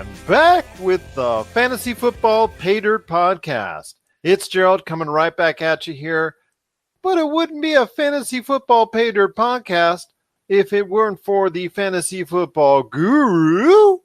And back with the Fantasy Football Paydirt Podcast. It's Gerald coming right back at you here. But it wouldn't be a Fantasy Football Paydirt Podcast if it weren't for the Fantasy Football Guru.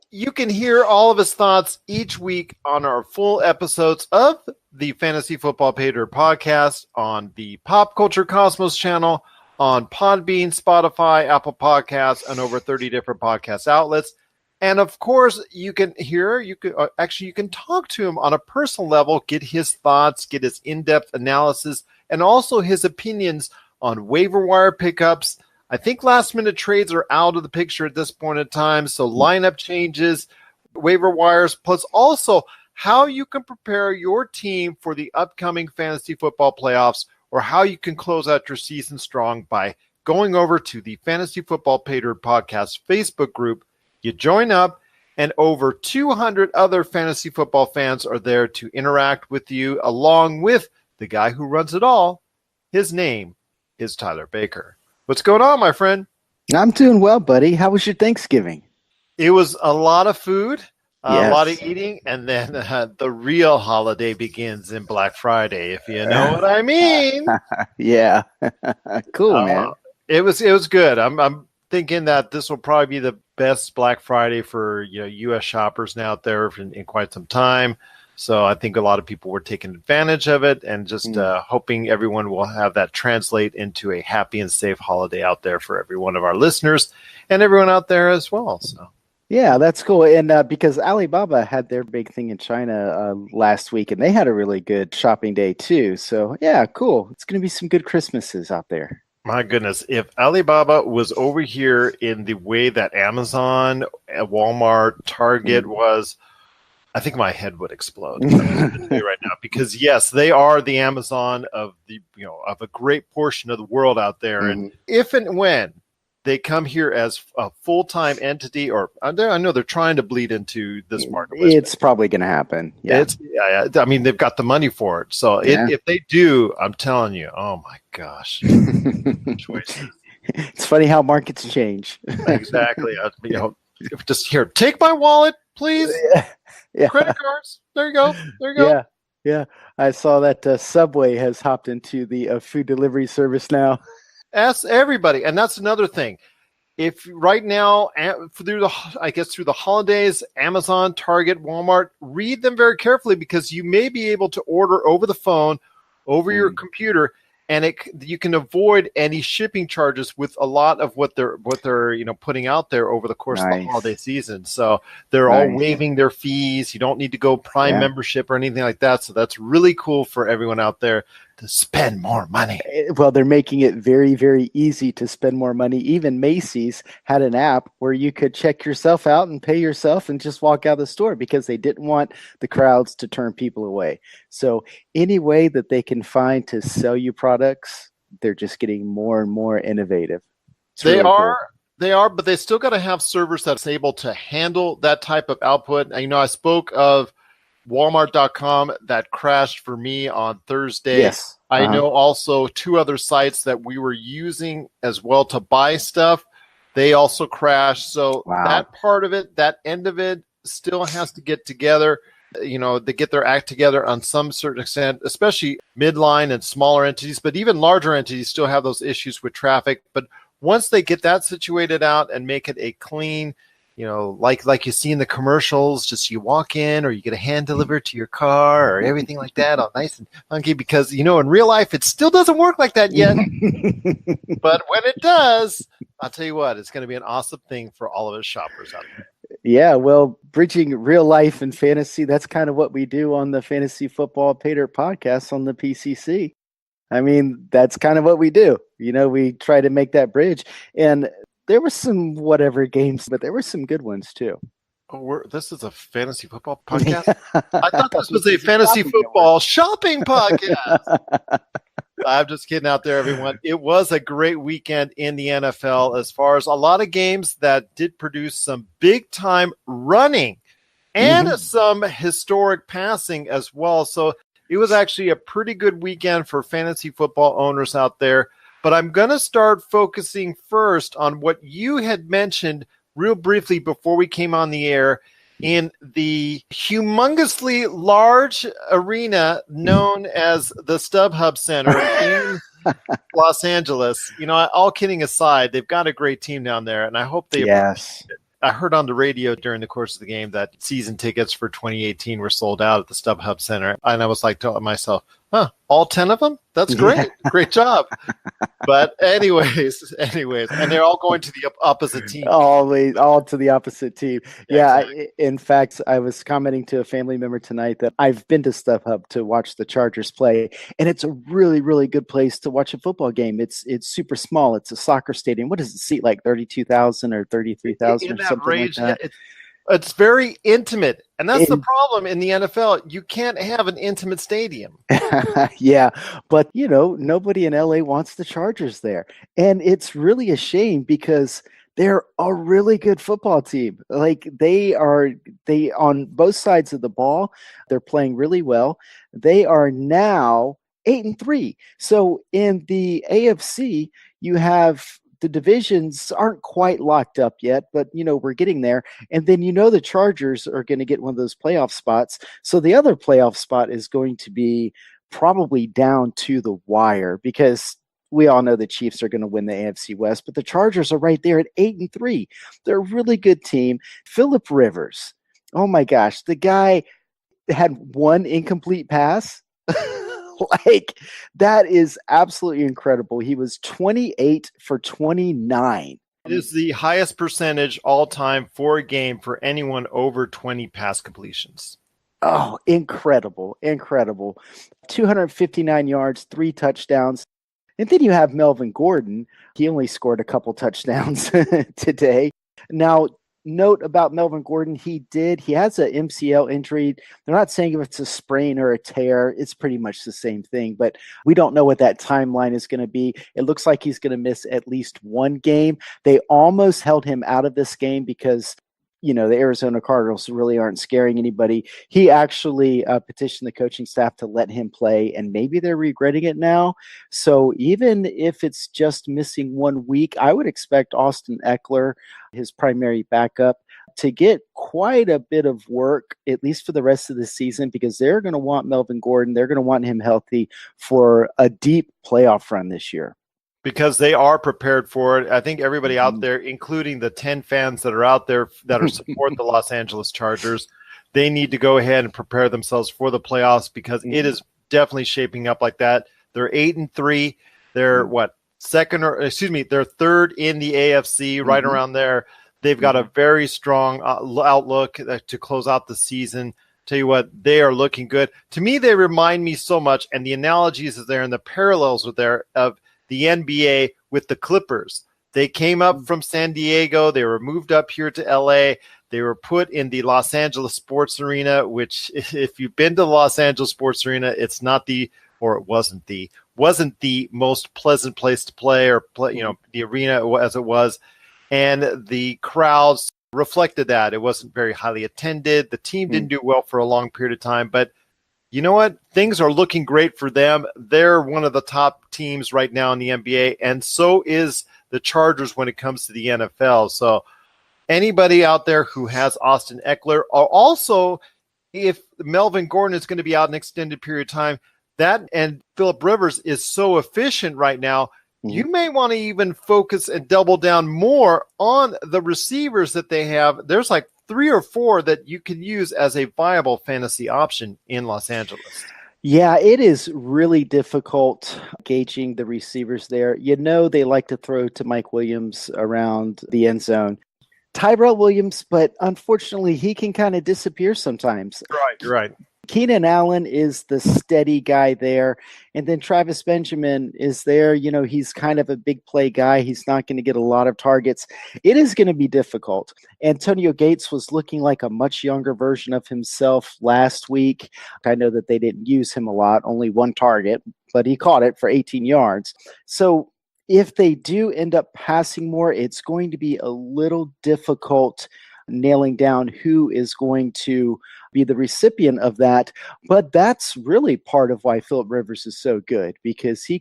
You can hear all of his thoughts each week on our full episodes of the Fantasy Football Paydirt Podcast on the Pop Culture Cosmos channel, on Podbean, Spotify, Apple Podcasts, and over 30 different podcast outlets. And of course, you can talk to him on a personal level, get his thoughts, get his in-depth analysis, and also his opinions on waiver wire pickups. I think last-minute trades are out of the picture at this point in time, so lineup changes, waiver wires, plus also how you can prepare your team for the upcoming fantasy football playoffs, or how you can close out your season strong by going over to the Fantasy Football Paydirt Podcast Facebook group. You join up, and over 200 other fantasy football fans are there to interact with you, along with the guy who runs it all. His name is Tyler Baker. What's going on, my friend? I'm doing well, buddy. How was your Thanksgiving? It was a lot of food. Yes. A lot of eating, and then the real holiday begins in Black Friday, if you know what I mean. Yeah. Cool, man. It was good. I'm thinking that this will probably be the best Black Friday for U.S. shoppers now out there in quite some time. So I think a lot of people were taking advantage of it, and just hoping everyone will have that translate into a happy and safe holiday out there for every one of our listeners and everyone out there as well. So. Yeah, that's cool. And because Alibaba had their big thing in China last week, and they had a really good shopping day too. So, yeah, cool. It's going to be some good Christmases out there. My goodness, if Alibaba was over here in the way that Amazon, Walmart, Target was, I think my head would explode right now. Because yes, they are the Amazon of of a great portion of the world out there. Mm-hmm. And if and when they come here as a full-time entity, or I know they're trying to bleed into this market. It's probably going to happen. Yeah. I mean, they've got the money for it. So if they do, I'm telling you, oh my gosh. Choices. It's funny how markets change. Exactly. Just here, take my wallet, please. Yeah. Credit cards. There you go. Yeah. I saw that Subway has hopped into the food delivery service now. Ask everybody, and that's another thing. If right now, through the holidays, Amazon, Target, Walmart, read them very carefully, because you may be able to order over the phone, over your computer, and you can avoid any shipping charges with a lot of what they're putting out there over the course of the holiday season. So they're all waiving their fees. You don't need to go Prime membership or anything like that. So that's really cool for everyone out there to spend more money. Well, they're making it very, very easy to spend more money. Even Macy's had an app where you could check yourself out and pay yourself and just walk out of the store, because they didn't want the crowds to turn people away. So any way that they can find to sell you products, they're just getting more and more innovative. They are, but they still got to have servers that's able to handle that type of output. I spoke of Walmart.com that crashed for me on Thursday. Yes. I know also two other sites that we were using as well to buy stuff. They also crashed. So that part of it, that end of it, still has to get together. They get their act together on some certain extent, especially midline and smaller entities, but even larger entities still have those issues with traffic. But once they get that situated out and make it a clean, like you see in the commercials, just you walk in, or you get a hand delivered to your car, or everything like that, all nice and funky, because, in real life, it still doesn't work like that yet. But when it does, I'll tell you what, it's going to be an awesome thing for all of us shoppers out there. Yeah, well, bridging real life and fantasy, that's kind of what we do on the Fantasy Football Paydirt Podcast on the PCC. I mean, that's kind of what we do. We try to make that bridge. And there were some whatever games, but there were some good ones too. This is a fantasy football podcast? I thought this was a fantasy football shopping podcast. I'm just kidding out there, everyone. It was a great weekend in the NFL, as far as a lot of games that did produce some big-time running and some historic passing as well. So it was actually a pretty good weekend for fantasy football owners out there. But I'm going to start focusing first on what you had mentioned real briefly before we came on the air in the humongously large arena known as the StubHub Center in Los Angeles. All kidding aside, they've got a great team down there, and I hope they Yes. I heard on the radio during the course of the game that season tickets for 2018 were sold out at the StubHub Center. And I was like telling myself, all 10 of them? That's great. Yeah. Great job. But anyways, and they're all going to the opposite team. All to the opposite team. Yeah. Exactly. In fact, I was commenting to a family member tonight that I've been to StubHub to watch the Chargers play, and it's a really, really good place to watch a football game. It's super small. It's a soccer stadium. What does it seat, like 32,000 or 33,000 or something range, like that? It's very intimate, and that's the problem in the NFL. You can't have an intimate stadium. Yeah, but nobody in LA wants the Chargers there, and it's really a shame because they're a really good football team. Like they on both sides of the ball, they're playing really well. They are now 8-3. So in the AFC, you have the divisions aren't quite locked up yet, but we're getting there. And then the Chargers are going to get one of those playoff spots. So the other playoff spot is going to be probably down to the wire because we all know the Chiefs are going to win the AFC West, but the Chargers are right there at 8-3. They're a really good team. Phillip Rivers, oh my gosh, the guy had one incomplete pass. Like, that is absolutely incredible. He was 28 for 29. It is the highest percentage all time for a game for anyone over 20 pass completions. Oh, incredible. 259 yards, 3 touchdowns. And then you have Melvin Gordon. He only scored a couple touchdowns today. Now, note about Melvin Gordon, he has an MCL injury. They're not saying if it's a sprain or a tear. It's pretty much the same thing, but we don't know what that timeline is going to be. It looks like he's going to miss at least one game. They almost held him out of this game because the Arizona Cardinals really aren't scaring anybody. He actually petitioned the coaching staff to let him play, and maybe they're regretting it now. So even if it's just missing 1 week, I would expect Austin Eckler, his primary backup, to get quite a bit of work, at least for the rest of the season, because they're going to want Melvin Gordon. They're going to want him healthy for a deep playoff run this year. Because they are prepared for it. I think everybody out there, including the 10 fans that are out there that are support the Los Angeles Chargers, they need to go ahead and prepare themselves for the playoffs because it is definitely shaping up like that. They're 8-3. They're they're third in the AFC, right around there. They've got a very strong outlook to close out the season. Tell you what, they are looking good. To me, they remind me so much, and the analogies are there and the parallels are there of the NBA with the Clippers. They came up from San Diego. They were moved up here to LA. They were put in the Los Angeles Sports Arena, which if you've been to the Los Angeles Sports Arena, it wasn't the most pleasant place to play or play, the arena as it was. And the crowds reflected that. It wasn't very highly attended. The team didn't do well for a long period of time, but you know what? Things are looking great for them. They're one of the top teams right now in the NBA, and so is the Chargers when it comes to the NFL. So anybody out there who has Austin Eckler, or also if Melvin Gordon is going to be out an extended period of time, that and Phillip Rivers is so efficient right now, you may want to even focus and double down more on the receivers that they have. There's like 3 or 4 that you can use as a viable fantasy option in Los Angeles. Yeah, it is really difficult gauging the receivers there. They like to throw to Mike Williams around the end zone. Tyrell Williams, but unfortunately, he can kind of disappear sometimes. Right. Keenan Allen is the steady guy there. And then Travis Benjamin is there. He's kind of a big play guy. He's not going to get a lot of targets. It is going to be difficult. Antonio Gates was looking like a much younger version of himself last week. I know that they didn't use him a lot, only 1 target, but he caught it for 18 yards. So if they do end up passing more, it's going to be a little difficult nailing down who is going to be the recipient of that. But that's really part of why Philip Rivers is so good, because he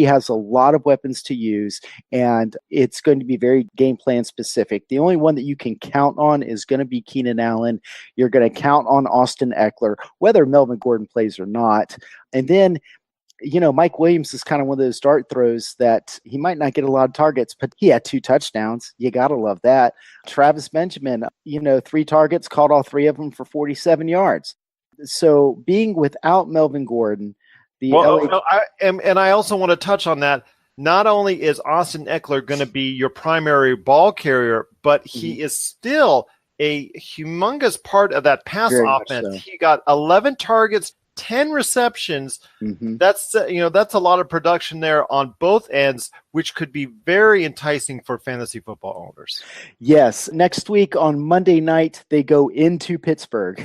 has a lot of weapons to use, and it's going to be very game plan specific. The only one that you can count on is going to be Keenan Allen. You're going to count on Austin Eckler, whether Melvin Gordon plays or not. And then Mike Williams is kind of one of those dart throws that he might not get a lot of targets, but he had 2 touchdowns. You got to love that. Travis Benjamin, 3 targets, caught all 3 of them for 47 yards. So being without Melvin Gordon, I also want to touch on that. Not only is Austin Eckler going to be your primary ball carrier, but he is still a humongous part of that pass offense. So. He got 11 targets, 10 receptions. That's a lot of production there on both ends, which could be very enticing for fantasy football owners. Yes. Next week on Monday night, they go into Pittsburgh.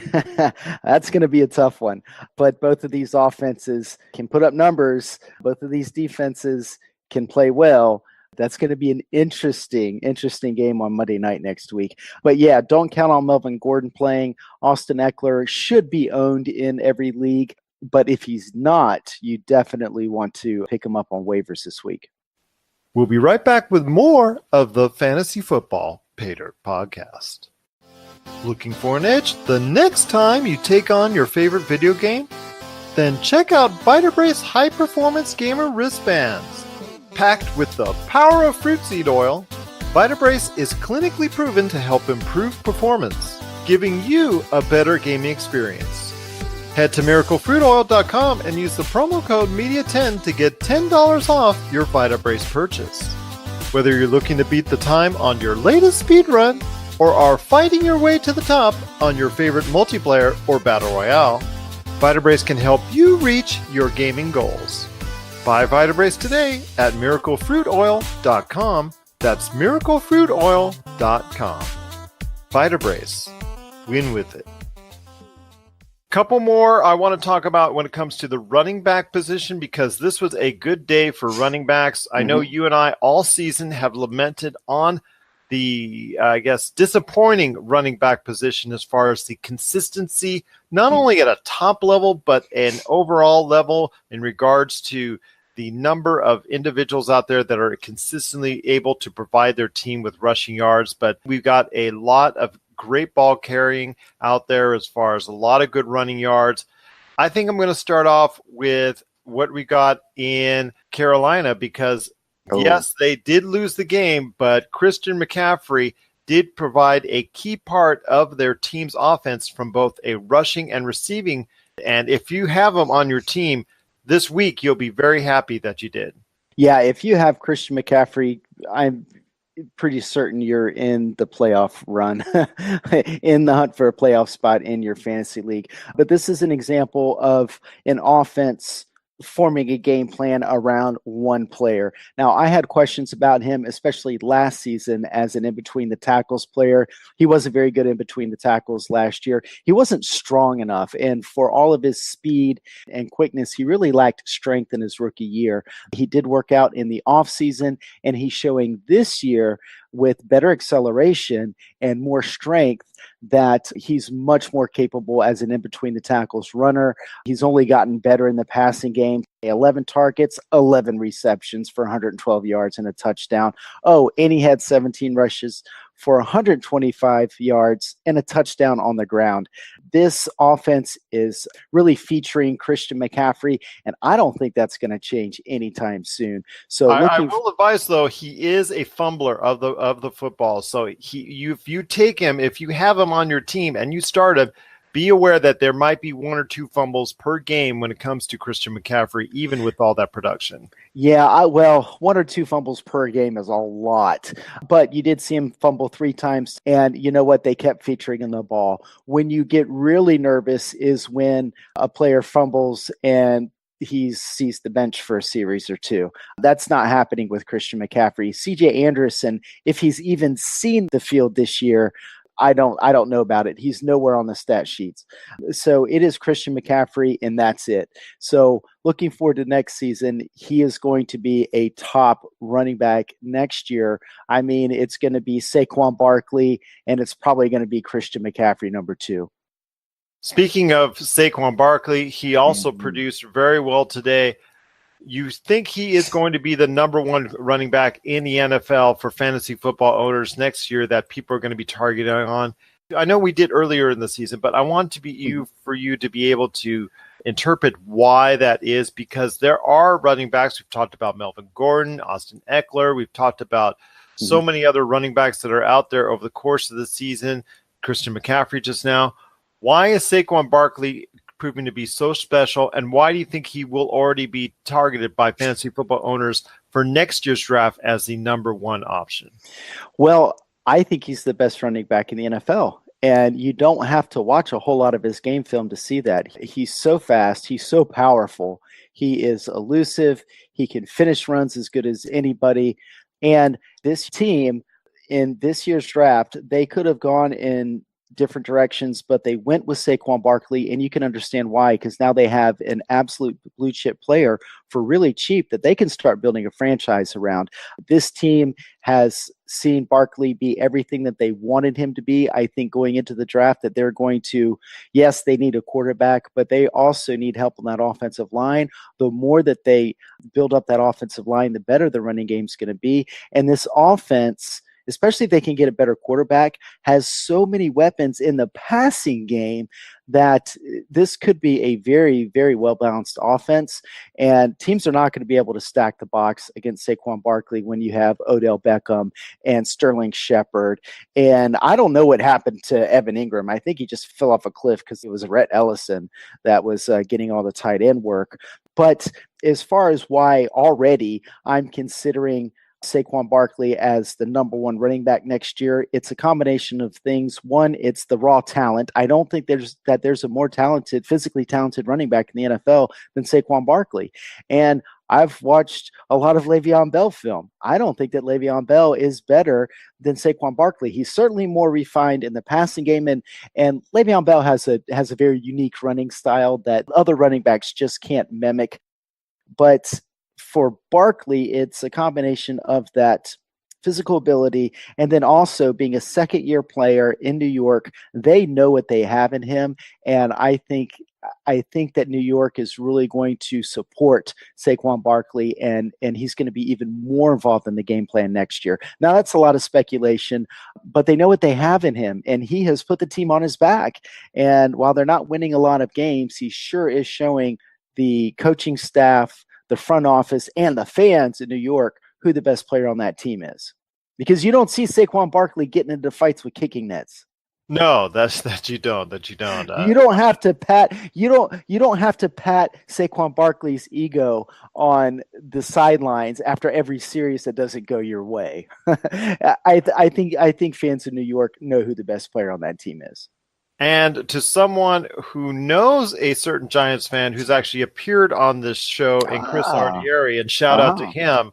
That's going to be a tough one. But both of these offenses can put up numbers. Both of these defenses can play well. That's going to be an interesting game on Monday night next week. But yeah, don't count on Melvin Gordon playing. Austin Eckler should be owned in every league. But if he's not, you definitely want to pick him up on waivers this week. We'll be right back with more of the Fantasy Football Paydirt Podcast. Looking for an edge the next time you take on your favorite video game? Then check out Vitabrace High Performance Gamer Wristbands. Packed with the power of fruit seed oil, Vitabrace is clinically proven to help improve performance, giving you a better gaming experience. Head to miraclefruitoil.com and use the promo code MEDIA10 to get $10 off your Vitabrace purchase. Whether you're looking to beat the time on your latest speed run or are fighting your way to the top on your favorite multiplayer or battle royale, Vitabrace can help you reach your gaming goals. Buy Vitabrace today at miraclefruitoil.com. That's miraclefruitoil.com. Vitabrace. Win with it. Couple more I want to talk about when it comes to the running back position, because this was a good day for running backs. I know you and I all season have lamented on the, disappointing running back position as far as the consistency, not only at a top level, but an overall level in regards to the number of individuals out there that are consistently able to provide their team with rushing yards. But we've got a lot of great ball carrying out there as far as a lot of good running yards. I think I'm going to start off with what we got in Carolina, because yes, they did lose the game, but Christian McCaffrey did provide a key part of their team's offense from both a rushing and receiving. And if you have him on your team this week, you'll be very happy that you did. Yeah, if you have Christian McCaffrey, I'm pretty certain you're in the playoff run, in the hunt for a playoff spot in your fantasy league. But this is an example of an offense forming a game plan around one player. Now, I had questions about him, especially last season as an in-between the tackles player. He wasn't very good in between the tackles last year. He wasn't strong enough, and for all of his speed and quickness, he really lacked strength in his rookie year. He did work out in the offseason, and he's showing this year with better acceleration and more strength that he's much more capable as an in-between the tackles runner. He's only gotten better in the passing game. 11 targets, 11 receptions for 112 yards and a touchdown. Oh, and he had 17 rushes for 125 yards and a touchdown on the ground. This offense is really featuring Christian McCaffrey, and I don't think that's going to change anytime soon. So I will advise, though, he is a fumbler of the football. So if you take him, if you have him on your team and you start him, be aware that there might be 1 or 2 fumbles per game when it comes to Christian McCaffrey, even with all that production. Yeah, 1 or 2 fumbles per game is a lot. But you did see him fumble 3 times, and you know what? They kept featuring in the ball. When you get really nervous is when a player fumbles and he sees the bench for a series or 2. That's not happening with Christian McCaffrey. CJ Anderson, if he's even seen the field this year, I don't know about it. He's nowhere on the stat sheets. So it is Christian McCaffrey, and that's it. So looking forward to next season, he is going to be a top running back next year. I mean, it's going to be Saquon Barkley, and it's probably going to be Christian McCaffrey number 2. Speaking of Saquon Barkley, he also produced very well today. You think he is going to be the number 1 running back in the NFL for fantasy football owners next year that people are going to be targeting on? I know we did earlier in the season, but I want for you to be able to interpret why that is, because there are running backs. We've talked about Melvin Gordon, Austin Eckler. We've talked about so many other running backs that are out there over the course of the season. Christian McCaffrey just now. Why is Saquon Barkley proving to be so special, and why do you think he will already be targeted by fantasy football owners for next year's draft as the number 1 option? Well, I think he's the best running back in the NFL. And you don't have to watch a whole lot of his game film to see that. He's so fast. He's so powerful. He is elusive. He can finish runs as good as anybody. And this team in this year's draft, they could have gone in different directions, but they went with Saquon Barkley, and you can understand why, because now they have an absolute blue chip player for really cheap that they can start building a franchise around. This team has seen Barkley be everything that they wanted him to be. I think going into the draft that they're going to, yes, they need a quarterback, but they also need help on that offensive line. The more that they build up that offensive line, the better the running game is going to be. And this offense, especially if they can get a better quarterback, has so many weapons in the passing game that this could be a very, very well-balanced offense. And teams are not going to be able to stack the box against Saquon Barkley when you have Odell Beckham and Sterling Shepard. And I don't know what happened to Evan Ingram. I think he just fell off a cliff because it was Rhett Ellison that was getting all the tight end work. But as far as why already I'm considering Saquon Barkley as the number 1 running back next year, it's a combination of things. One, it's the raw talent. I don't think there's a more talented, physically talented running back in the NFL than Saquon Barkley. And I've watched a lot of Le'Veon Bell film. I don't think that Le'Veon Bell is better than Saquon Barkley. He's certainly more refined in the passing game, and Le'Veon Bell has a very unique running style that other running backs just can't mimic. But for Barkley, it's a combination of that physical ability and then also being a second-year player in New York. They know what they have in him, and I think that New York is really going to support Saquon Barkley, and he's going to be even more involved in the game plan next year. Now, that's a lot of speculation, but they know what they have in him, and he has put the team on his back. And while they're not winning a lot of games, he sure is showing the coaching staff, the front office, and the fans in New York who the best player on that team is. Because you don't see Saquon Barkley getting into fights with kicking nets. No, that you don't. You don't have to pat Saquon Barkley's ego on the sidelines after every series that doesn't go your way. I think fans in New York know who the best player on that team is. And to someone who knows a certain Giants fan who's actually appeared on this show, and Chris Ardieri, and shout out to him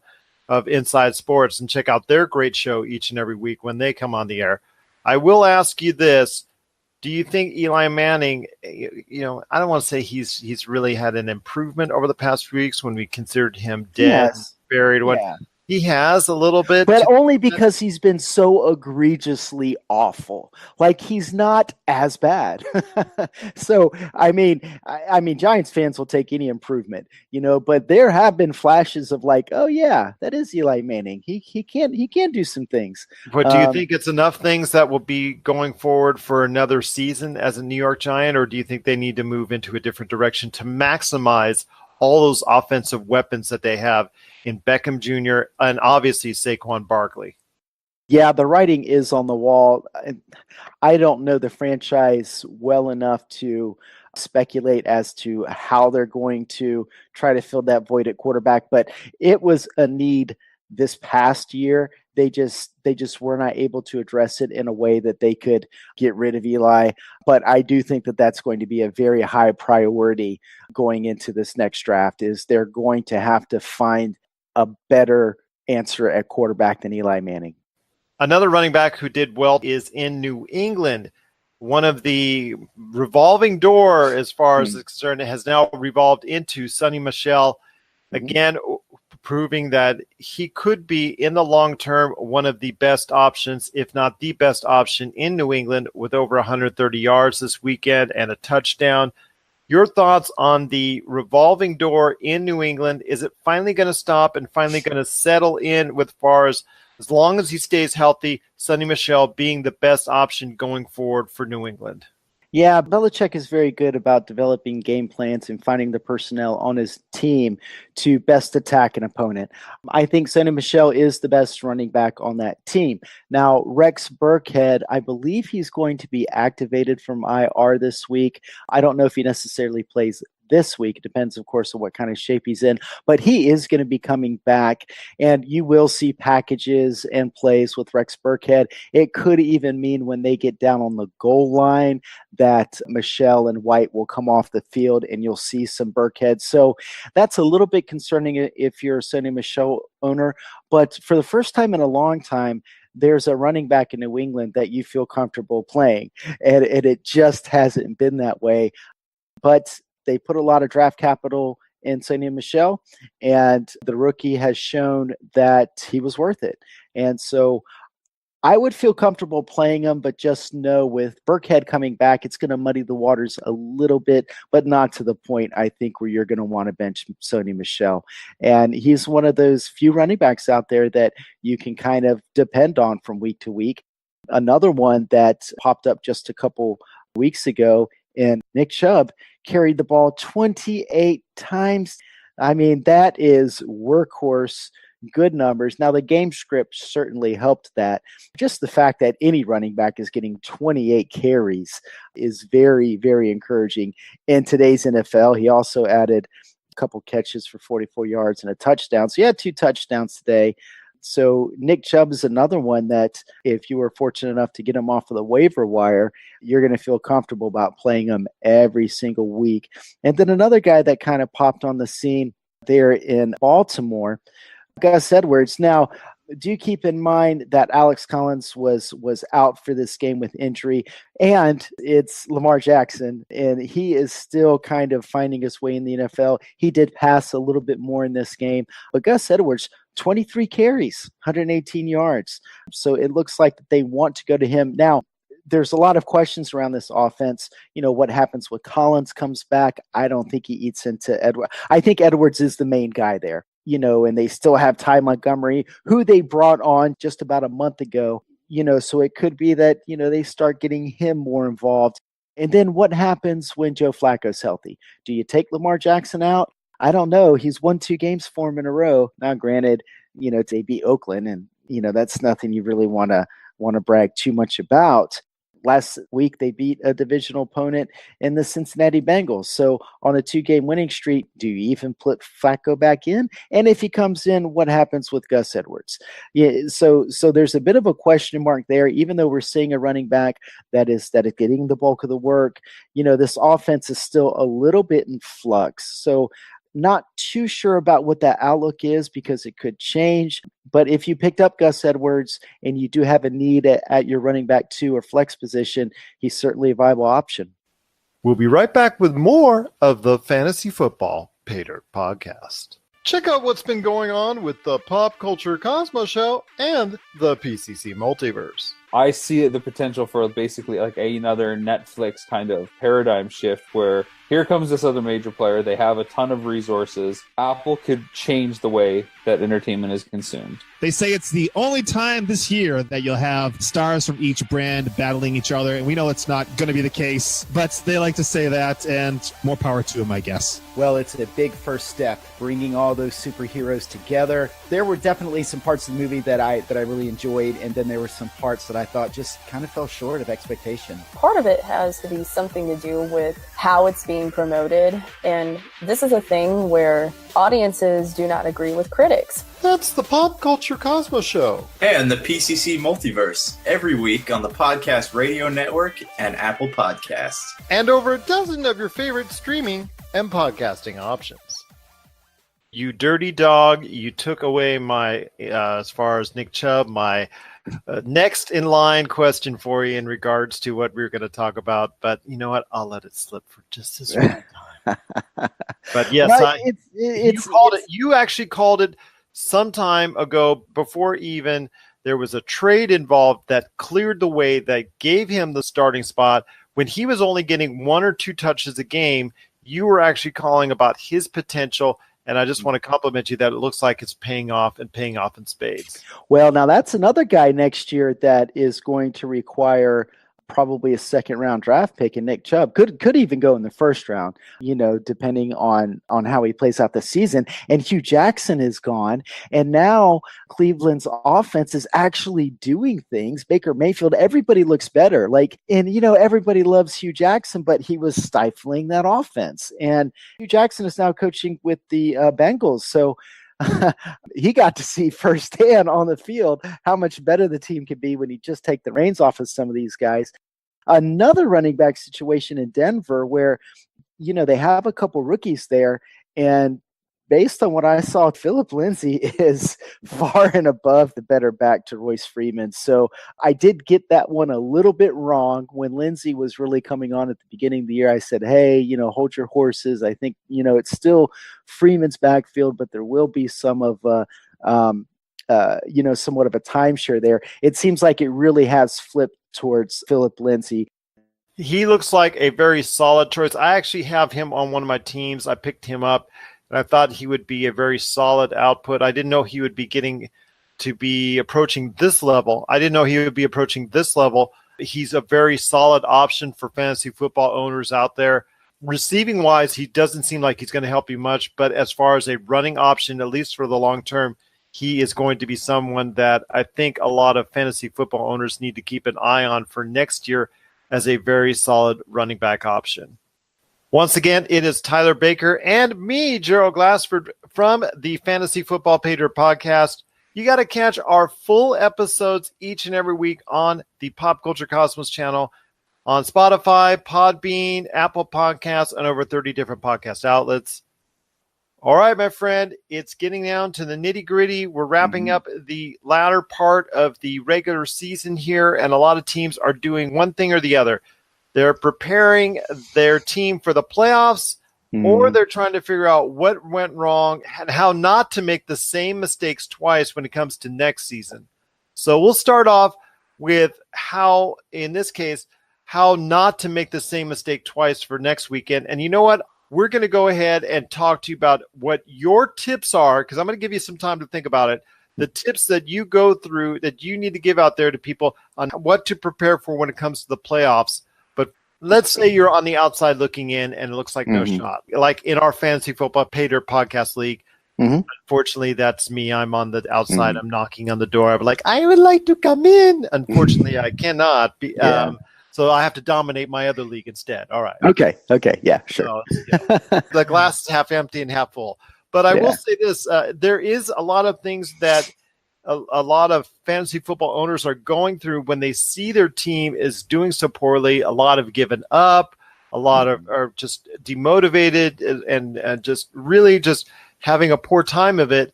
of Inside Sports, and check out their great show each and every week when they come on the air. I will ask you this. Do you think Eli Manning, I don't want to say he's really had an improvement over the past few weeks when we considered him dead, buried. Yeah. He has a little bit. But only because he's been so egregiously awful. Like, he's not as bad. So, I mean, Giants fans will take any improvement, but there have been flashes of like, oh yeah, that is Eli Manning. He can do some things. But do you think it's enough things that will be going forward for another season as a New York Giant, or do you think they need to move into a different direction to maximize all those offensive weapons that they have in Beckham Jr. and obviously Saquon Barkley? Yeah, the writing is on the wall. I don't know the franchise well enough to speculate as to how they're going to try to fill that void at quarterback, but it was a need this past year. They just were not able to address it in a way that they could get rid of Eli. But I do think that that's going to be a very high priority going into this next draft. Is they're going to have to find a better answer at quarterback than Eli Manning. Another running back who did well is in New England. One of the revolving door, as far as it's concerned, has now revolved into Sonny Michel. Again, proving that he could be, in the long term, one of the best options, if not the best option in New England, with over 130 yards this weekend and a touchdown. Your thoughts on the revolving door in New England? Is it finally going to stop and finally going to settle in with far as long as he stays healthy, Sonny Michel being the best option going forward for New England? Yeah, Belichick is very good about developing game plans and finding the personnel on his team to best attack an opponent. I think Sonny Michel is the best running back on that team. Now, Rex Burkhead, I believe he's going to be activated from IR this week. I don't know if he necessarily plays this week. It depends, of course, on what kind of shape he's in, but he is going to be coming back, and you will see packages and plays with Rex Burkhead. It could even mean when they get down on the goal line that Michel and White will come off the field and you'll see some Burkhead. So that's a little bit concerning if you're a Sonny Michel owner, but for the first time in a long time, there's a running back in New England that you feel comfortable playing, and it just hasn't been that way. But they put a lot of draft capital in Sonny Michel, and the rookie has shown that he was worth it. And so I would feel comfortable playing him, but just know with Burkhead coming back, it's going to muddy the waters a little bit, but not to the point, I think, where you're going to want to bench Sonny Michel. And he's one of those few running backs out there that you can kind of depend on from week to week. Another one that popped up just a couple weeks ago, and Nick Chubb carried the ball 28 times. I mean, that is workhorse, good numbers. Now, the game script certainly helped that. Just the fact that any running back is getting 28 carries is very, very encouraging in today's NFL. He also added a couple catches for 44 yards and a touchdown. So he had 2 touchdowns today. So Nick Chubb is another one that if you were fortunate enough to get him off of the waiver wire, you're going to feel comfortable about playing him every single week. And then another guy that kind of popped on the scene there in Baltimore, Gus Edwards. Now, do keep in mind that Alex Collins was out for this game with injury, and it's Lamar Jackson, and he is still kind of finding his way in the NFL. He did pass a little bit more in this game, but Gus Edwards, 23 carries, 118 yards. So it looks like they want to go to him. Now, there's a lot of questions around this offense. You know, what happens when Collins comes back? I don't think he eats into Edwards. I think Edwards is the main guy there. You know, and they still have Ty Montgomery, who they brought on just about a month ago, you know, so it could be that, you know, they start getting him more involved. And then what happens when Joe Flacco's healthy? Do you take Lamar Jackson out? I don't know. He's won 2 games for him in a row. Now, granted, you know, they beat Oakland, and, you know, that's nothing you really want to brag too much about. Last week, they beat a divisional opponent in the Cincinnati Bengals. So on a 2-game winning streak, do you even put Flacco back in? And if he comes in, what happens with Gus Edwards? Yeah, so there's a bit of a question mark there, even though we're seeing a running back that is getting the bulk of the work. You know, this offense is still a little bit in flux. So not too sure about what that outlook is because it could change. But if you picked up Gus Edwards and you do have a need at your running back 2 or flex position, he's certainly a viable option. We'll be right back with more of the Fantasy Football Paydirt Podcast. Check out what's been going on with the Pop Culture Cosmos Show and the PCC Multiverse. I see the potential for basically like another Netflix kind of paradigm shift where here comes this other major player. They have a ton of resources. Apple could change the way that entertainment is consumed. They say it's the only time this year that you'll have stars from each brand battling each other. And we know it's not going to be the case, but they like to say that, and more power to them, I guess. Well, it's a big first step, bringing all those superheroes together. There were definitely some parts of the movie that I really enjoyed, and then there were some parts that I thought just kind of fell short of expectation. Part of it has to be something to do with how it's being promoted, and this is a thing where audiences do not agree with critics. That's the Pop Culture Cosmos Show. And the PCC Multiverse, every week on the Podcast Radio Network and Apple Podcasts. And over a dozen of your favorite streaming and podcasting options. You dirty dog, you took away my, as far as Nick Chubb, my Next in line question for you in regards to what we were going to talk about, but you know what? I'll let it slip for just this one time. But yes, you called it. You actually called it some time ago before even there was a trade involved that cleared the way, that gave him the starting spot when he was only getting 1 or 2 touches a game. You were actually calling about his potential. And I just want to compliment you that it looks like it's paying off and paying off in spades. Well, now that's another guy next year that is going to require probably a second-round draft pick, and Nick Chubb could even go in the first round, depending on how he plays out the season. And Hugh Jackson is gone, and now Cleveland's offense is actually doing things. Baker Mayfield, everybody looks better. Everybody loves Hugh Jackson, but he was stifling that offense. And Hugh Jackson is now coaching with the Bengals, so he got to see firsthand on the field how much better the team can be when you just take the reins off of some of these guys. Another running back situation in Denver where, they have a couple rookies there, and based on what I saw, Philip Lindsay is far and above the better back to Royce Freeman. So I did get that one a little bit wrong. When Lindsay was really coming on at the beginning of the year, I said, hey, hold your horses. I think, it's still Freeman's backfield, but there will be some of, somewhat of a timeshare there. It seems like it really has flipped towards Philip Lindsay. He looks like a very solid choice. I actually have him on one of my teams. I picked him up. And I thought he would be a very solid output. I didn't know he would be getting to be approaching this level. He's a very solid option for fantasy football owners out there. Receiving wise, he doesn't seem like he's going to help you much. But as far as a running option, at least for the long term, he is going to be someone that I think a lot of fantasy football owners need to keep an eye on for next year as a very solid running back option. Once again, it is Tyler Baker and me, Gerald Glassford, from the Fantasy Football Paydirt Podcast. You got to catch our full episodes each and every week on the Pop Culture Cosmos channel on Spotify, Podbean, Apple Podcasts, and over 30 different podcast outlets. All right, my friend, it's getting down to the nitty-gritty. We're wrapping up the latter part of the regular season here, and a lot of teams are doing one thing or the other. They're preparing their team for the playoffs, or they're trying to figure out what went wrong and how not to make the same mistakes twice when it comes to next season. So we'll start off with how, in this case, how not to make the same mistake twice for next weekend. And you know what? We're going to go ahead and talk to you about what your tips are, because I'm going to give you some time to think about it. The tips that you go through that you need to give out there to people on what to prepare for when it comes to the playoffs. Let's say you're on the outside looking in and it looks like no shot. Like in our Fantasy Football Paydirt Podcast League, unfortunately, that's me. I'm on the outside. I'm knocking on the door. I'm like, I would like to come in. Unfortunately, I cannot. So I have to dominate my other league instead. All right. Okay. Yeah, sure. So, the glass is half empty and half full. But I will say this. There is a lot of things that a lot of fantasy football owners are going through when they see their team is doing so poorly. A lot have given up. A lot of are just demotivated and just really just having a poor time of it.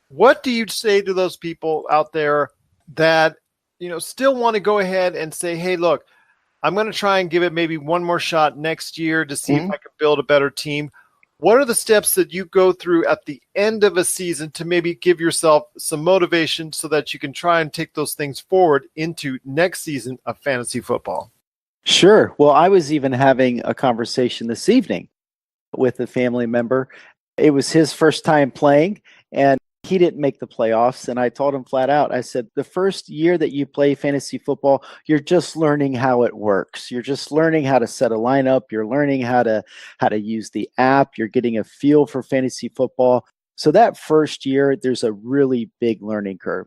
What do you say to those people out there that, still want to go ahead and say, hey, look, I'm going to try and give it maybe one more shot next year to see if I can build a better team? What are the steps that you go through at the end of a season to maybe give yourself some motivation so that you can try and take those things forward into next season of fantasy football? Sure. Well, I was even having a conversation this evening with a family member. It was his first time playing, and he didn't make the playoffs. And I told him flat out, I said, the first year that you play fantasy football, you're just learning how it works. You're just learning how to set a lineup. You're learning how to use the app. You're getting a feel for fantasy football. So that first year, there's a really big learning curve.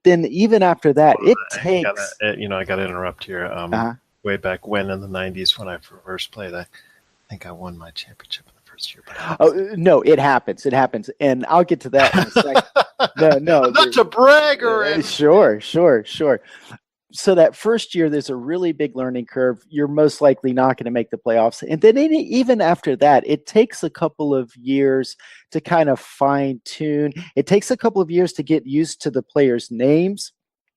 Then even after that, it takes... I got to interrupt here. Way back when in the 90s when I first played, I think I won my championship in the first year. Oh, no, it happens. It happens. And I'll get to that in a second. No. Not to brag or Sure. So that first year, there's a really big learning curve. You're most likely not going to make the playoffs. And then even after that, it takes a couple of years to kind of fine tune. It takes a couple of years to get used to the players' names.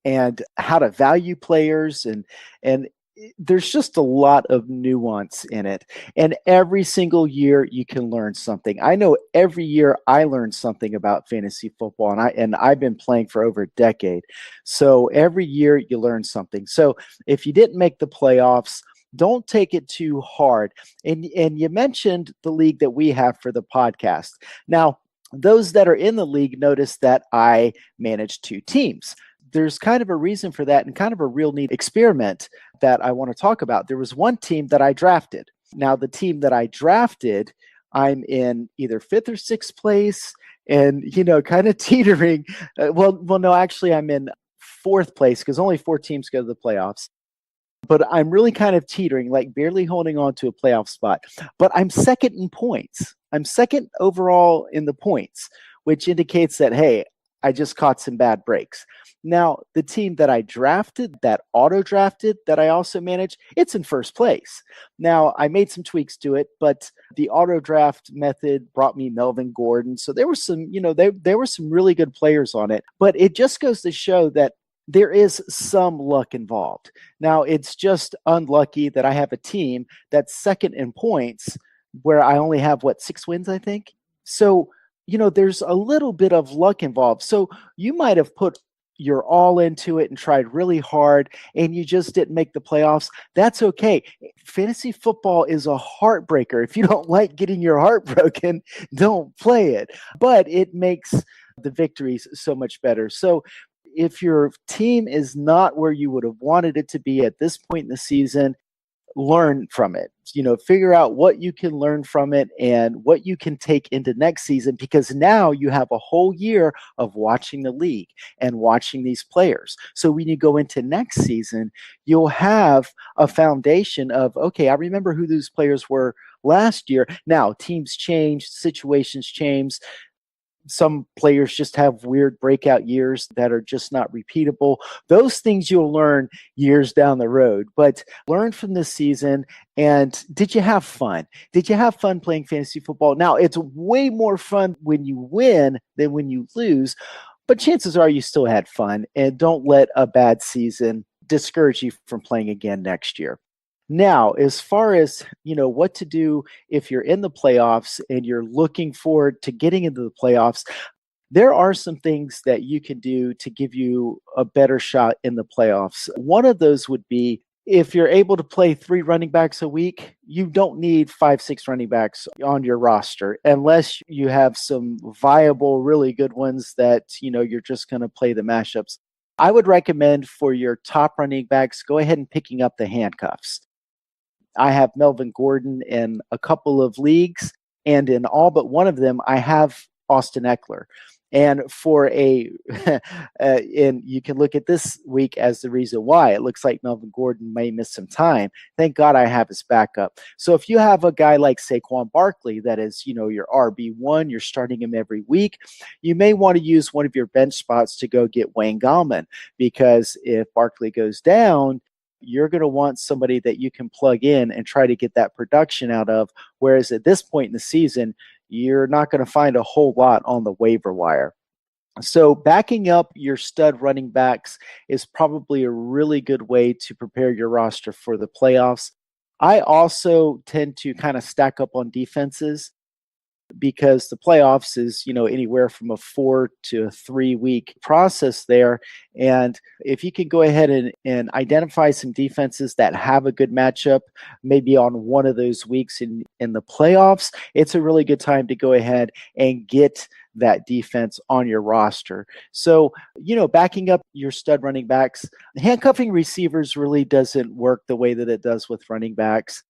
and how to value players, and there's just a lot of nuance in it. And every single year you can learn something. I know every year I learn something about fantasy football, and I've been playing for over a decade. So every year you learn something. So if you didn't make the playoffs, don't take it too hard. And you mentioned the league that we have for the podcast. Now, those that are in the league notice that I manage 2 teams. There's kind of a reason for that and kind of a real neat experiment that I want to talk about. There was one team that I drafted. Now, the team that I drafted, I'm in either 5th or 6th place and, kind of teetering. No, actually, I'm in 4th place because only 4 teams go to the playoffs. But I'm really kind of teetering, like barely holding on to a playoff spot. But I'm 2nd in points. I'm 2nd overall in the points, which indicates that, hey, I just caught some bad breaks. Now, the team that I drafted, that auto-drafted, that I also manage, it's in 1st place. Now, I made some tweaks to it, but the auto-draft method brought me Melvin Gordon. So there were some, there were some really good players on it. But it just goes to show that there is some luck involved. Now, it's just unlucky that I have a team that's 2nd in points where I only have, 6 wins, I think? So, there's a little bit of luck involved. So you might have put your all into it and tried really hard and you just didn't make the playoffs. That's okay. Fantasy football is a heartbreaker. If you don't like getting your heart broken, don't play it. But it makes the victories so much better. So if your team is not where you would have wanted it to be at this point in the season, learn from it. Figure out what you can learn from it and what you can take into next season, because now you have a whole year of watching the league and watching these players. So when you go into next season, you'll have a foundation of, okay, I remember who those players were last year. Now, teams change, situations change. Some players just have weird breakout years that are just not repeatable. Those things you'll learn years down the road, but learn from this season. And did you have fun? Did you have fun playing fantasy football? Now, it's way more fun when you win than when you lose, but chances are you still had fun, and don't let a bad season discourage you from playing again next year. Now, as far as, what to do if you're in the playoffs and you're looking forward to getting into the playoffs, there are some things that you can do to give you a better shot in the playoffs. One of those would be, if you're able to play 3 running backs a week, you don't need 5-6 running backs on your roster unless you have some viable, really good ones that, you're just going to play the mashups. I would recommend for your top running backs, go ahead and picking up the handcuffs. I have Melvin Gordon in a couple of leagues, and in all but one of them, I have Austin Eckler. And for and you can look at this week as the reason why. It looks like Melvin Gordon may miss some time. Thank God I have his backup. So if you have a guy like Saquon Barkley that is, your RB1, you're starting him every week, you may want to use one of your bench spots to go get Wayne Gallman, because if Barkley goes down, you're going to want somebody that you can plug in and try to get that production out of. Whereas at this point in the season, you're not going to find a whole lot on the waiver wire. So backing up your stud running backs is probably a really good way to prepare your roster for the playoffs. I also tend to kind of stack up on defenses, because the playoffs is, anywhere from a 4 to 3 week process there. And if you can go ahead and identify some defenses that have a good matchup, maybe on one of those weeks in the playoffs, it's a really good time to go ahead and get that defense on your roster. So, backing up your stud running backs, handcuffing receivers really doesn't work the way that it does with running backs.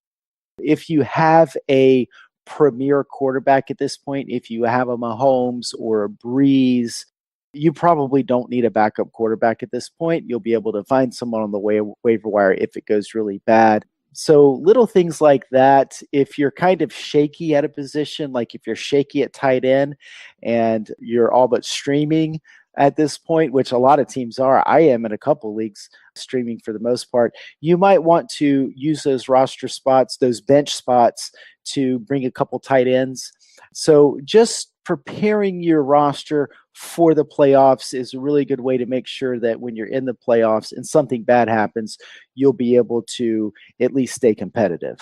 If you have a premier quarterback at this point, if you have a Mahomes or a Breeze, you probably don't need a backup quarterback at this point. You'll be able to find someone on the waiver wire if it goes really bad. So little things like that. If you're kind of shaky at a position, like if you're shaky at tight end and you're all but streaming at this point, which a lot of teams are, I am in a couple leagues streaming for the most part, you might want to use those roster spots, those bench spots, to bring a couple tight ends. So just preparing your roster for the playoffs is a really good way to make sure that when you're in the playoffs and something bad happens, you'll be able to at least stay competitive.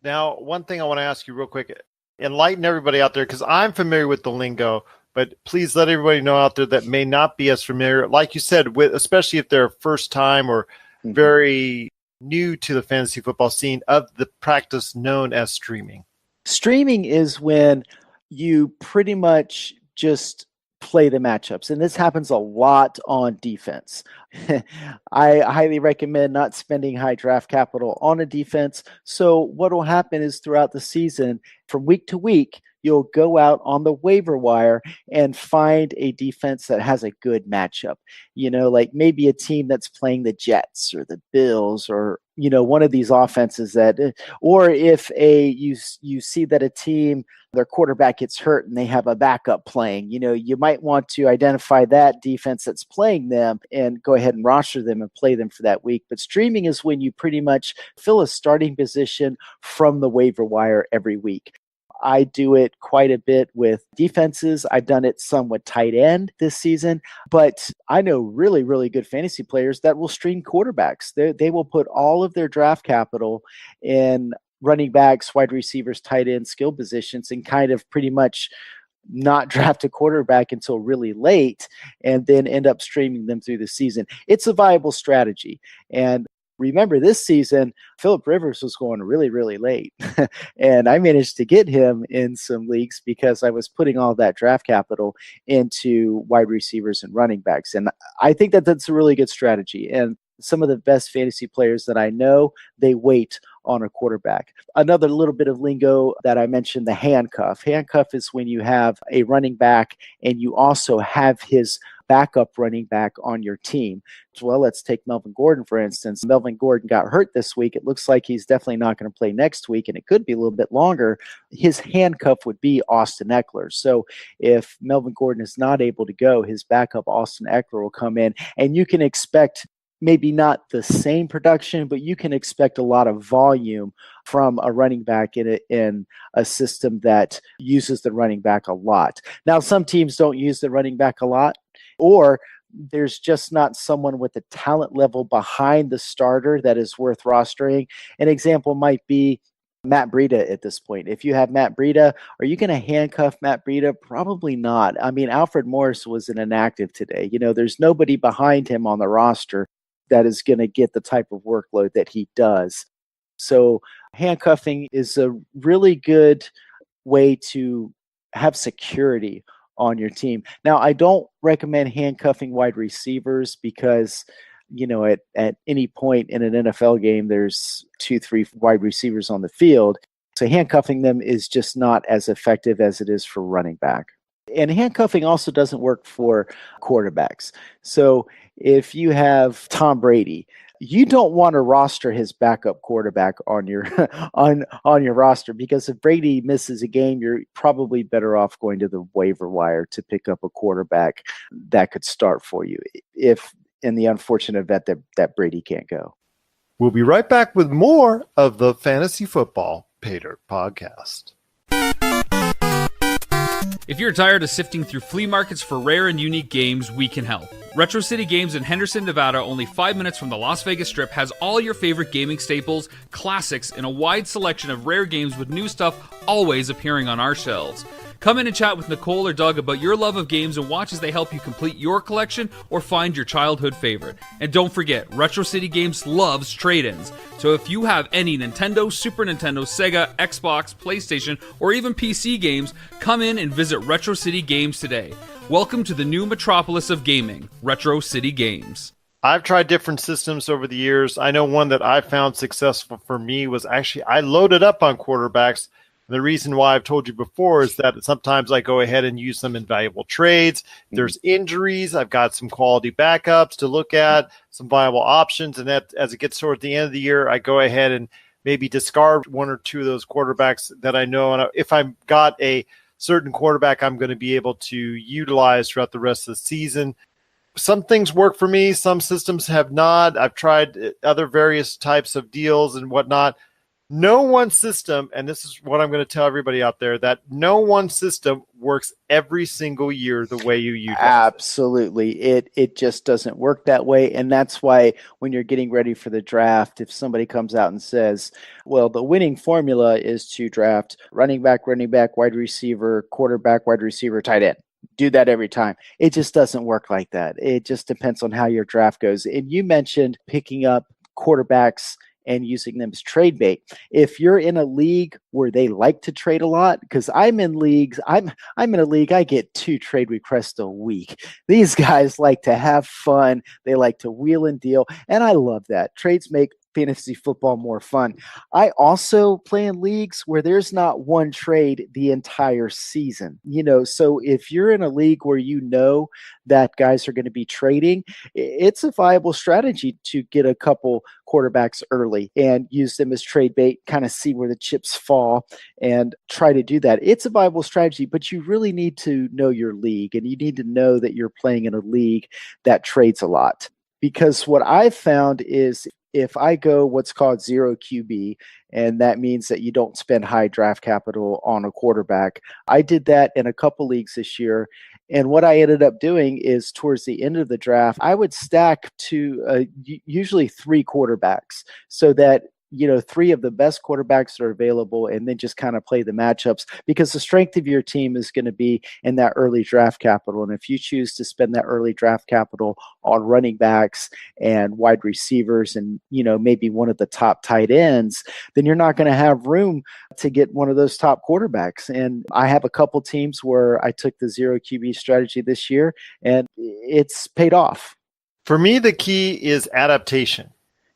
Now, one thing I want to ask you real quick, enlighten everybody out there, because I'm familiar with the lingo, but please let everybody know out there that may not be as familiar, like you said, with especially if they're first time or very new to the fantasy football scene, of the practice known as streaming. Streaming is when you pretty much just play the matchups. And this happens a lot on defense. I highly recommend not spending high draft capital on a defense. So what will happen is throughout the season, from week to week, you'll go out on the waiver wire and find a defense that has a good matchup. Like maybe a team that's playing the Jets or the Bills or, one of these offenses or if you see that a team, their quarterback gets hurt and they have a backup playing, you might want to identify that defense that's playing them and go ahead and roster them and play them for that week. But streaming is when you pretty much fill a starting position from the waiver wire every week. I do it quite a bit with defenses. I've done it some with tight end this season, but I know really, really good fantasy players that will stream quarterbacks. They will put all of their draft capital in running backs, wide receivers, tight end, skill positions, and kind of pretty much not draft a quarterback until really late and then end up streaming them through the season. It's a viable strategy. And remember, this season, Phillip Rivers was going really, really late. And I managed to get him in some leagues because I was putting all that draft capital into wide receivers and running backs. And I think that that's a really good strategy. And some of the best fantasy players that I know, they wait on a quarterback. Another little bit of lingo that I mentioned, the handcuff. Handcuff is when you have a running back and you also have his backup running back on your team. Well, let's take Melvin Gordon, for instance. Melvin Gordon got hurt this week. It looks like he's definitely not going to play next week, and it could be a little bit longer. His handcuff would be Austin Eckler. So if Melvin Gordon is not able to go, his backup, Austin Eckler, will come in, and you can expect maybe not the same production, but you can expect a lot of volume from a running back in a system that uses the running back a lot. Now, some teams don't use the running back a lot, or there's just not someone with the talent level behind the starter that is worth rostering. An example might be Matt Breida at this point. If you have Matt Breida, are you going to handcuff Matt Breida? Probably not. I mean, Alfred Morris was an inactive today. There's nobody behind him on the roster that is going to get the type of workload that he does. So handcuffing is a really good way to have security on your team. Now, I don't recommend handcuffing wide receivers because, at any point in an NFL game, there's 2-3 wide receivers on the field. So handcuffing them is just not as effective as it is for running back. And handcuffing also doesn't work for quarterbacks. So if you have Tom Brady, you don't want to roster his backup quarterback on your on your roster, because if Brady misses a game, you're probably better off going to the waiver wire to pick up a quarterback that could start for you if in the unfortunate event that Brady can't go. We'll be right back with more of the Fantasy Football Paydirt Podcast. If you're tired of sifting through flea markets for rare and unique games, we can help. Retro City Games in Henderson, Nevada, only 5 minutes from the Las Vegas Strip, has all your favorite gaming staples, classics, and a wide selection of rare games with new stuff always appearing on our shelves. Come in and chat with Nicole or Doug about your love of games and watch as they help you complete your collection or find your childhood favorite. And don't forget, Retro City Games loves trade-ins. So if you have any Nintendo, Super Nintendo, Sega, Xbox, PlayStation, or even PC games, come in and visit Retro City Games today. Welcome to the new metropolis of gaming, Retro City Games. I've tried different systems over the years. I know one that I found successful for me was actually I loaded up on quarterbacks. The reason why I've told you before is that sometimes I go ahead and use them in valuable trades. There's injuries. I've got some quality backups to look at, some viable options. And that as it gets toward the end of the year, I go ahead and maybe discard one or two of those quarterbacks that I know. And if I've got a certain quarterback I'm going to be able to utilize throughout the rest of the season. Some things work for me. Some systems have not. I've tried other various types of deals and whatnot. no one system, and this is what I'm going to tell everybody out there, that no one system works every single year the way you utilize Absolutely. It just doesn't work that way. And that's why when you're getting ready for the draft, if somebody comes out and says, well, the winning formula is to draft running back, wide receiver, quarterback, wide receiver, tight end. Do that every time. It just doesn't work like that. It just depends on how your draft goes. And you mentioned picking up quarterbacks and using them as trade bait. If you're in a league where they like to trade a lot, because I'm in leagues, I'm in a league, I get 2 trade requests a week. These guys like to have fun. They like to wheel and deal. And I love that. Trades make fantasy football more fun. I also play in leagues where there's not one trade the entire season. So if you're in a league where that guys are going to be trading, it's a viable strategy to get a couple quarterbacks early and use them as trade bait, kind of see where the chips fall and try to do that. It's a viable strategy, but you really need to know your league, and you need to know that you're playing in a league that trades a lot. Because what I've found is if I go what's called zero QB, and that means that you don't spend high draft capital on a quarterback. I did that in a couple leagues this year. And what I ended up doing is towards the end of the draft, I would stack to usually 3 quarterbacks so that 3 of the best quarterbacks that are available, and then just kind of play the matchups, because the strength of your team is going to be in that early draft capital. And if you choose to spend that early draft capital on running backs and wide receivers and, maybe one of the top tight ends, then you're not going to have room to get one of those top quarterbacks. And I have a couple teams where I took the zero QB strategy this year, and it's paid off. For me, the key is adaptation.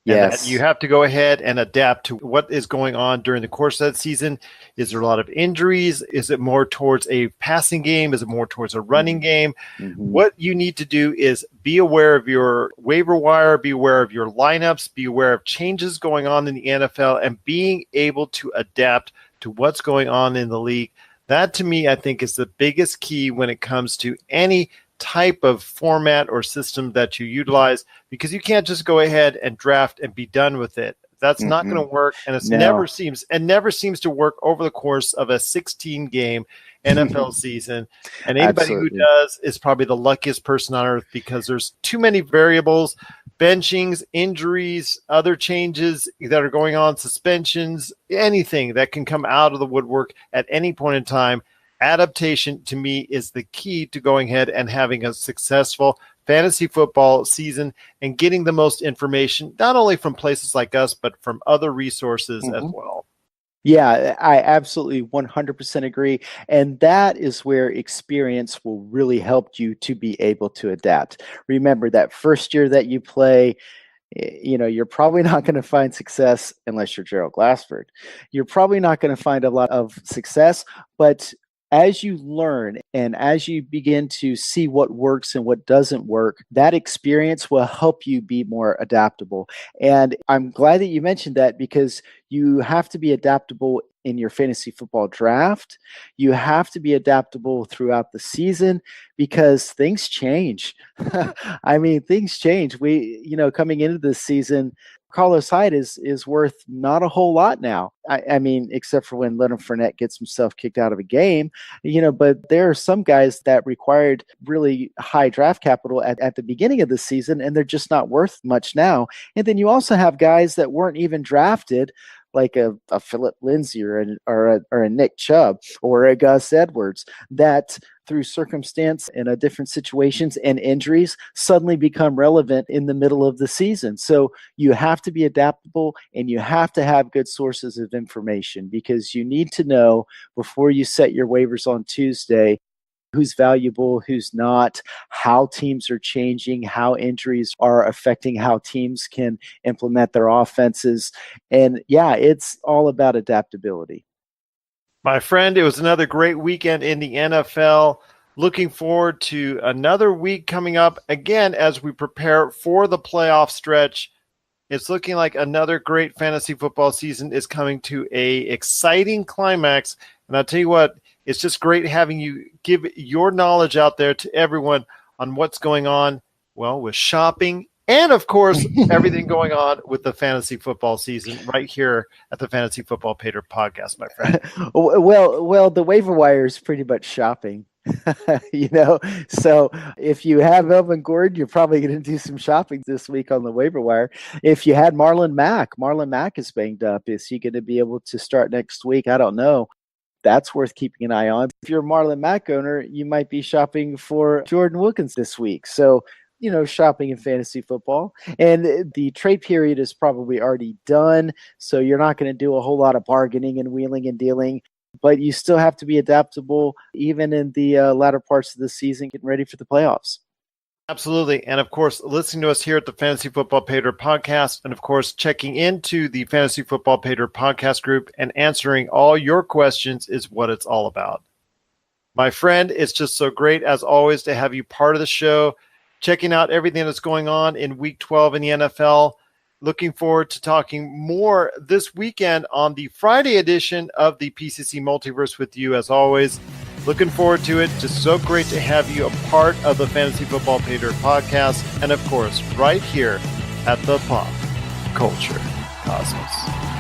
Yes. And you have to go ahead and adapt to what is going on during the course of that season. Is there a lot of injuries? Is it more towards a passing game? Is it more towards a running game? Mm-hmm. What you need to do is be aware of your waiver wire, be aware of your lineups, be aware of changes going on in the NFL, and being able to adapt to what's going on in the league. That, to me, I think is the biggest key when it comes to any type of format or system that you utilize, because you can't just go ahead and draft and be done with it. That's not going to work, and it never seems to work over the course of a 16-game NFL season. And anybody who does is probably the luckiest person on earth, because there's too many variables, benchings, injuries, other changes that are going on, suspensions, anything that can come out of the woodwork at any point in time. Adaptation, to me, is the key to going ahead and having a successful fantasy football season and getting the most information, not only from places like us, but from other resources as well. Yeah, I absolutely 100% agree. And that is where experience will really help you to be able to adapt. Remember, that first year that you play, you're probably not going to find success unless you're Gerald Glassford. You're probably not going to find a lot of success, but as you learn and as you begin to see what works and what doesn't work, that experience will help you be more adaptable. And I'm glad that you mentioned that, because you have to be adaptable in your fantasy football draft. You have to be adaptable throughout the season, because things change. I mean, things change. Coming into this season, Carlos Hyde is worth not a whole lot now. I mean, except for when Leonard Fournette gets himself kicked out of a game, but there are some guys that required really high draft capital at the beginning of the season, and they're just not worth much now. And then you also have guys that weren't even drafted, like a Philip Lindsay or a Nick Chubb or a Gus Edwards, that through circumstance and different situations and injuries suddenly become relevant in the middle of the season. So you have to be adaptable, and you have to have good sources of information, because you need to know before you set your waivers on Tuesday who's valuable, who's not, how teams are changing, how injuries are affecting how teams can implement their offenses. And yeah, it's all about adaptability. My friend, it was another great weekend in the NFL. Looking forward to another week coming up again as we prepare for the playoff stretch. It's looking like another great fantasy football season is coming to a exciting climax. And I'll tell you what, it's just great having you give your knowledge out there to everyone on what's going on, well, with shopping and of course, everything going on with the fantasy football season right here at the Fantasy Football Paydirt Podcast, my friend. Well, the waiver wire is pretty much shopping. So if you have Melvin Gordon, you're probably going to do some shopping this week on the waiver wire. If you had Marlon Mack is banged up. Is he going to be able to start next week? I don't know. That's worth keeping an eye on. If you're a Marlon Mack owner, you might be shopping for Jordan Wilkins this week. So, shopping in fantasy football. And the trade period is probably already done. So you're not going to do a whole lot of bargaining and wheeling and dealing. But you still have to be adaptable, even in the latter parts of the season, getting ready for the playoffs. Absolutely. And of course, listening to us here at the Fantasy Football Paydirt Podcast, and of course, checking into the Fantasy Football Paydirt Podcast group and answering all your questions is what it's all about. My friend, it's just so great, as always, to have you part of the show, checking out everything that's going on in Week 12 in the NFL. Looking forward to talking more this weekend on the Friday edition of the PCC Multiverse with you, as always. Looking forward to it. Just so great to have you a part of the Fantasy Football Paydirt Podcast. And, of course, right here at the Pop Culture Cosmos.